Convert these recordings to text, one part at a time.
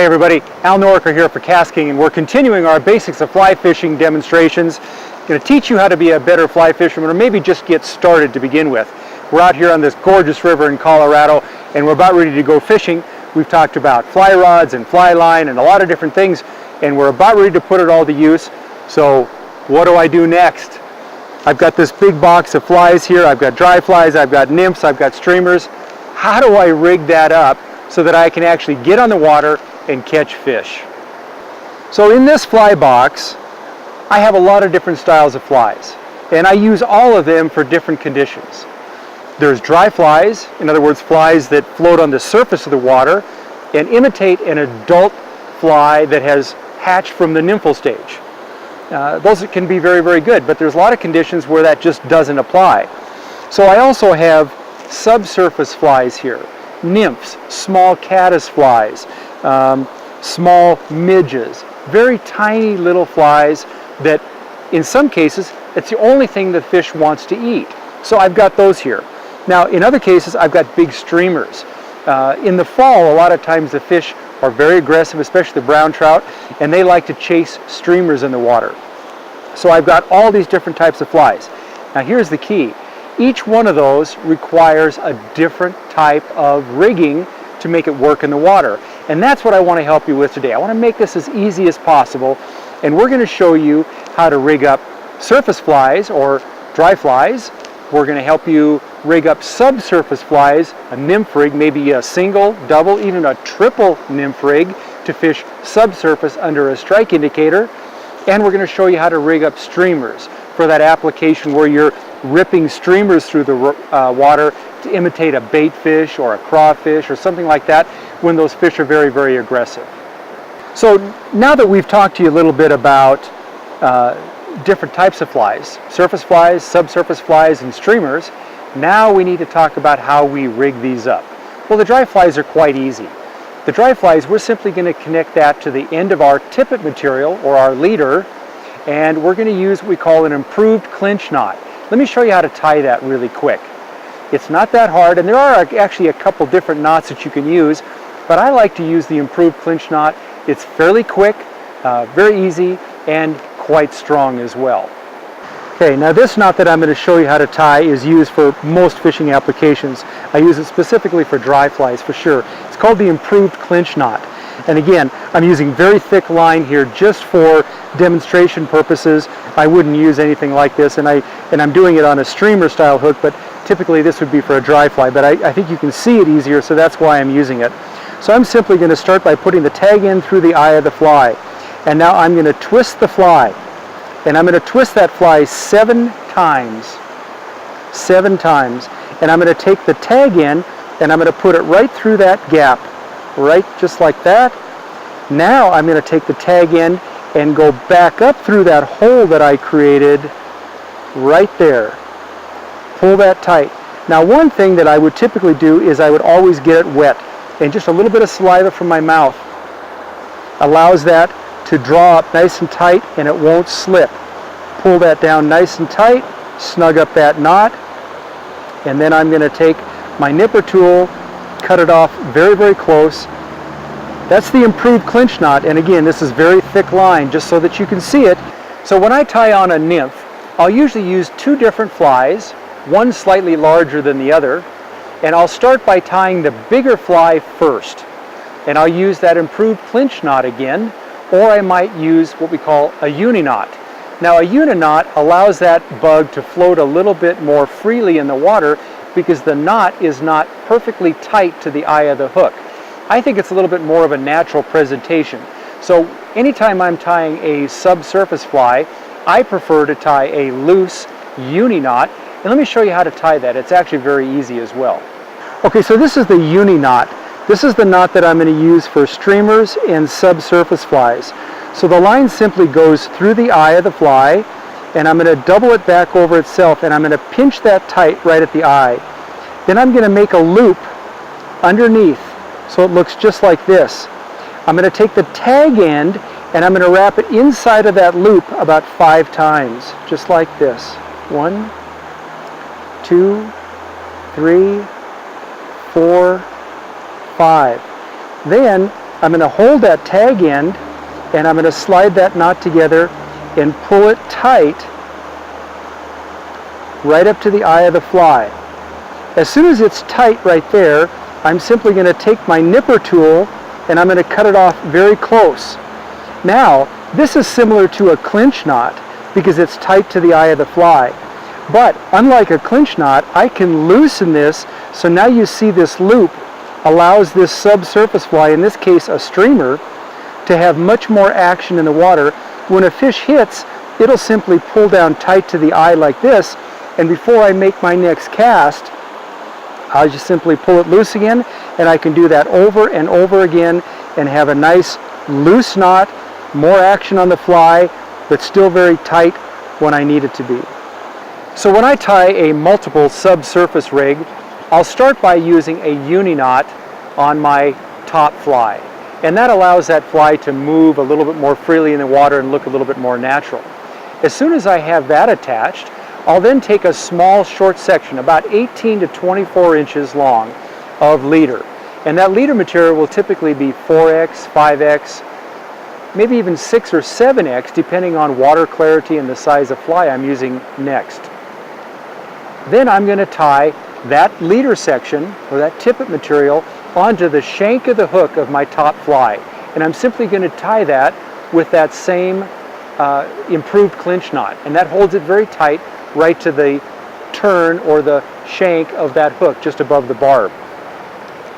Hey everybody, Al Noriker here for KastKing, and we're continuing our basics of fly fishing demonstrations. I'm going to teach you how to be a better fly fisherman, or maybe just get started to begin with. We're out here on this gorgeous river in Colorado, and we're about ready to go fishing. We've talked about fly rods and fly line and a lot of different things, and we're about ready to put it all to use. So what do I do next? I've got this big box of flies here. I've got dry flies, I've got nymphs, I've got streamers. How do I rig that up so that I can actually get on the water and catch fish? So in this fly box, I have a lot of different styles of flies, and I use all of them for different conditions. There's dry flies, in other words, flies that float on the surface of the water and imitate an adult fly that has hatched from the nymphal stage. Those can be very, very good, but there's a lot of conditions where that just doesn't apply. So I also have subsurface flies here. Nymphs, small caddis flies, small midges, very tiny little flies that in some cases it's the only thing the fish wants to eat. So I've got those here. Now in other cases I've got big streamers. In the fall a lot of times the fish are very aggressive, especially the brown trout, and they like to chase streamers in the water. So I've got all these different types of flies. Now here's the key. Each one of those requires a different type of rigging to make it work in the water. And that's what I want to help you with today. I want to make this as easy as possible, and we're going to show you how to rig up surface flies or dry flies. We're going to help you rig up subsurface flies, a nymph rig, maybe a single, double, even a triple nymph rig to fish subsurface under a strike indicator. And we're going to show you how to rig up streamers for that application where you're ripping streamers through the water to imitate a bait fish or a crawfish or something like that when those fish are very, very aggressive. So now that we've talked to you a little bit about different types of flies, surface flies, subsurface flies, and streamers, now we need to talk about how we rig these up. Well, the dry flies are quite easy. The dry flies, we're simply going to connect that to the end of our tippet material or our leader, and we're going to use what we call an improved clinch knot. Let me show you how to tie that really quick. It's not that hard, and there are actually a couple different knots that you can use, but I like to use the improved clinch knot. It's fairly quick, very easy, and quite strong as well. Okay, now this knot that I'm going to show you how to tie is used for most fishing applications. I use it specifically for dry flies for sure. It's called the improved clinch knot. And again, I'm using very thick line here just for demonstration purposes. I wouldn't use anything like this, and I'm doing it on a streamer style hook, but typically this would be for a dry fly, but I think you can see it easier, so that's why I'm using it. So I'm simply going to start by putting the tag in through the eye of the fly, and now I'm going to twist the fly, and I'm going to twist that fly 7 times, and I'm going to take the tag in and I'm going to put it right through that gap, right just like that. Now I'm going to take the tag in and go back up through that hole that I created right there. Pull that tight. Now one thing that I would typically do is I would always get it wet, and just a little bit of saliva from my mouth allows that to draw up nice and tight and it won't slip. Pull that down nice and tight, snug up that knot, and then I'm going to take my nipper tool, cut it off very, very close. That's the improved clinch knot, and again, this is very thick line just so that you can see it. So when I tie on a nymph, I'll usually use 2 different flies, one slightly larger than the other, and I'll start by tying the bigger fly first. And I'll use that improved clinch knot again, or I might use what we call a uni knot. Now a uni knot allows that bug to float a little bit more freely in the water because the knot is not perfectly tight to the eye of the hook. I think it's a little bit more of a natural presentation. So anytime I'm tying a subsurface fly, I prefer to tie a loose uni knot. And let me show you how to tie that. It's actually very easy as well. Okay, so this is the uni knot. This is the knot that I'm going to use for streamers and subsurface flies. So the line simply goes through the eye of the fly, and I'm going to double it back over itself, and I'm going to pinch that tight right at the eye. Then I'm going to make a loop underneath so it looks just like this. I'm going to take the tag end and I'm going to wrap it inside of that loop about 5 times, just like this. 1, 2, 3, 4, 5. Then I'm going to hold that tag end and I'm going to slide that knot together and pull it tight right up to the eye of the fly. As soon as it's tight right there, I'm simply going to take my nipper tool and I'm going to cut it off very close. Now, this is similar to a clinch knot because it's tight to the eye of the fly. But unlike a clinch knot, I can loosen this, so now you see this loop allows this subsurface fly, in this case a streamer, to have much more action in the water. When a fish hits, it'll simply pull down tight to the eye like this, and before I make my next cast, I'll just simply pull it loose again, and I can do that over and over again and have a nice loose knot, more action on the fly, but still very tight when I need it to be. So when I tie a multiple subsurface rig, I'll start by using a uni knot on my top fly. And that allows that fly to move a little bit more freely in the water and look a little bit more natural. As soon as I have that attached, I'll then take a small short section, about 18 to 24 inches long, of leader. And that leader material will typically be 4X, 5X, maybe even 6 or 7X, depending on water clarity and the size of fly I'm using next. Then I'm going to tie that leader section, or that tippet material, onto the shank of the hook of my top fly. And I'm simply going to tie that with that same improved clinch knot. And that holds it very tight right to the turn or the shank of that hook just above the barb.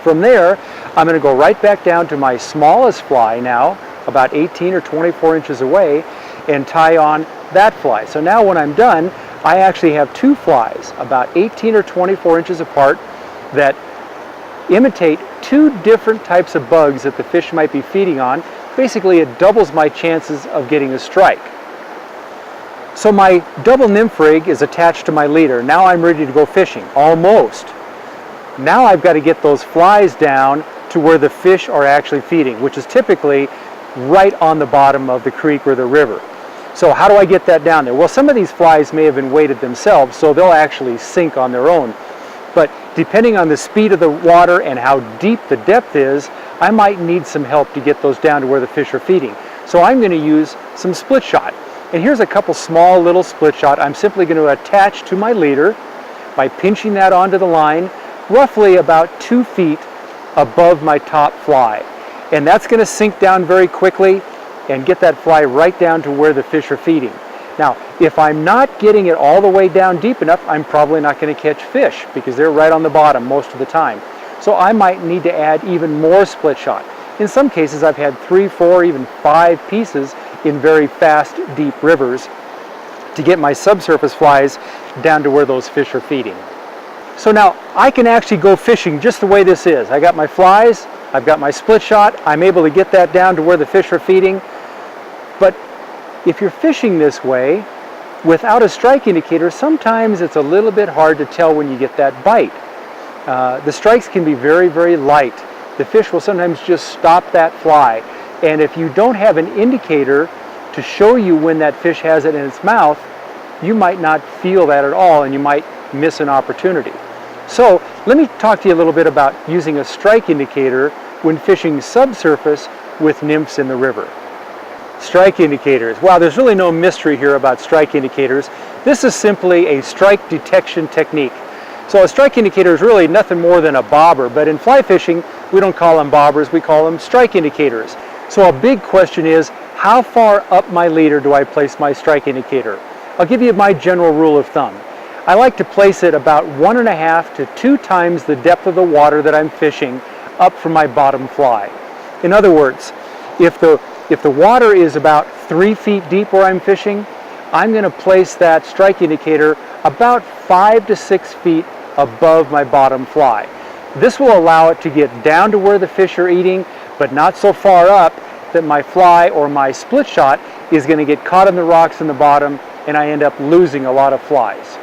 From there, I'm going to go right back down to my smallest fly now, about 18 or 24 inches away, and tie on that fly. So now when I'm done, I actually have two flies about 18 or 24 inches apart that imitate two different types of bugs that the fish might be feeding on. Basically, it doubles my chances of getting a strike. So my double nymph rig is attached to my leader. Now I'm ready to go fishing, almost. Now I've got to get those flies down to where the fish are actually feeding, which is typically right on the bottom of the creek or the river. So how do I get that down there? Well, some of these flies may have been weighted themselves, so they'll actually sink on their own. But depending on the speed of the water and how deep the depth is, I might need some help to get those down to where the fish are feeding. So I'm going to use some split shot. And here's a couple small little split shot I'm simply going to attach to my leader by pinching that onto the line, roughly about 2 feet above my top fly. And that's going to sink down very quickly and get that fly right down to where the fish are feeding. Now, if I'm not getting it all the way down deep enough, I'm probably not going to catch fish because they're right on the bottom most of the time. So I might need to add even more split shot. In some cases, I've had 3, 4, even 5 pieces in very fast, deep rivers to get my subsurface flies down to where those fish are feeding. So now I can actually go fishing just the way this is. I got my flies, I've got my split shot, I'm able to get that down to where the fish are feeding. But if you're fishing this way without a strike indicator, sometimes it's a little bit hard to tell when you get that bite. The strikes can be very, very light. The fish will sometimes just stop that fly. And if you don't have an indicator to show you when that fish has it in its mouth, you might not feel that at all and you might miss an opportunity. So let me talk to you a little bit about using a strike indicator when fishing subsurface with nymphs in the river. Strike indicators. Wow, there's really no mystery here about strike indicators. This is simply a strike detection technique. So a strike indicator is really nothing more than a bobber, but in fly fishing, we don't call them bobbers, we call them strike indicators. So a big question is, how far up my leader do I place my strike indicator? I'll give you my general rule of thumb. I like to place it about 1.5 to 2 times the depth of the water that I'm fishing up from my bottom fly. In other words, if the water is about 3 feet deep where I'm fishing, I'm going to place that strike indicator about 5 to 6 feet above my bottom fly. This will allow it to get down to where the fish are eating, but not so far up that my fly or my split shot is going to get caught in the rocks in the bottom and I end up losing a lot of flies.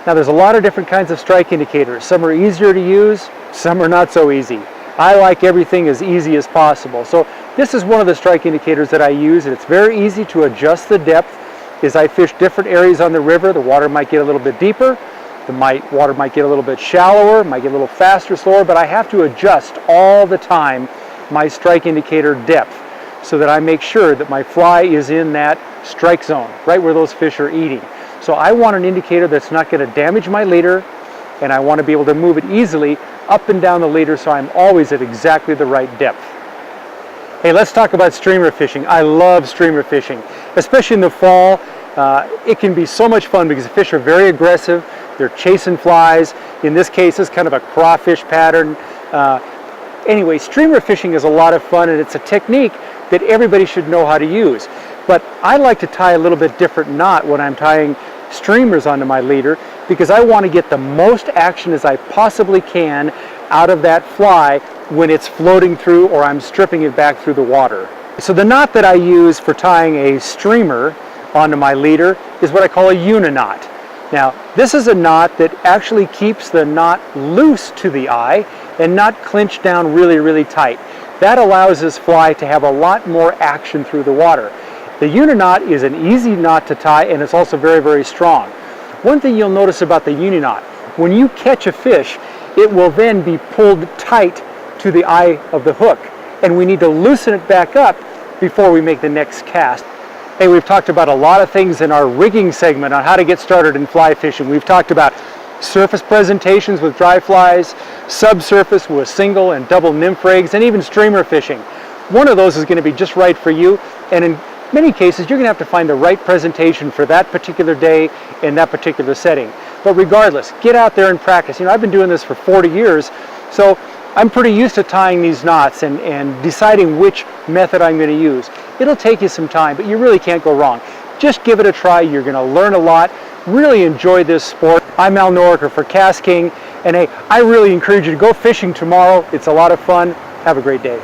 Now there's a lot of different kinds of strike indicators. Some are easier to use, some are not so easy. I like everything as easy as possible. So this is one of the strike indicators that I use, and it's very easy to adjust the depth. As I fish different areas on the river, the water might get a little bit deeper, the water might get a little bit shallower, might get a little faster, slower, but I have to adjust all the time my strike indicator depth so that I make sure that my fly is in that strike zone, right where those fish are eating. So I want an indicator that's not going to damage my leader, and I want to be able to move it easily up and down the leader so I'm always at exactly the right depth. Hey, let's talk about streamer fishing. I love streamer fishing, especially in the fall. It can be so much fun because the fish are very aggressive. They're chasing flies. In this case, it's kind of a crawfish pattern. Anyway, streamer fishing is a lot of fun, and it's a technique that everybody should know how to use. But I like to tie a little bit different knot when I'm tying streamers onto my leader because I want to get the most action as I possibly can out of that fly when it's floating through or I'm stripping it back through the water. So the knot that I use for tying a streamer onto my leader is what I call a uniknot. Now, this is a knot that actually keeps the knot loose to the eye and not clinched down really, really tight. That allows this fly to have a lot more action through the water. The uniknot is an easy knot to tie, and it's also very, very strong. One thing you'll notice about the uniknot, when you catch a fish, it will then be pulled tight to the eye of the hook, and we need to loosen it back up before we make the next cast. Hey, we've talked about a lot of things in our rigging segment on how to get started in fly fishing. We've talked about surface presentations with dry flies, subsurface with single and double nymph rigs, and even streamer fishing. One of those is going to be just right for you, and in many cases you're going to have to find the right presentation for that particular day in that particular setting. But regardless, get out there and practice. You know, I've been doing this for 40 years, so I'm pretty used to tying these knots and deciding which method I'm going to use. It'll take you some time, but you really can't go wrong. Just give it a try. You're going to learn a lot. Really enjoy this sport. I'm Al Noriker for KastKing, and hey, I really encourage you to go fishing tomorrow. It's a lot of fun. Have a great day.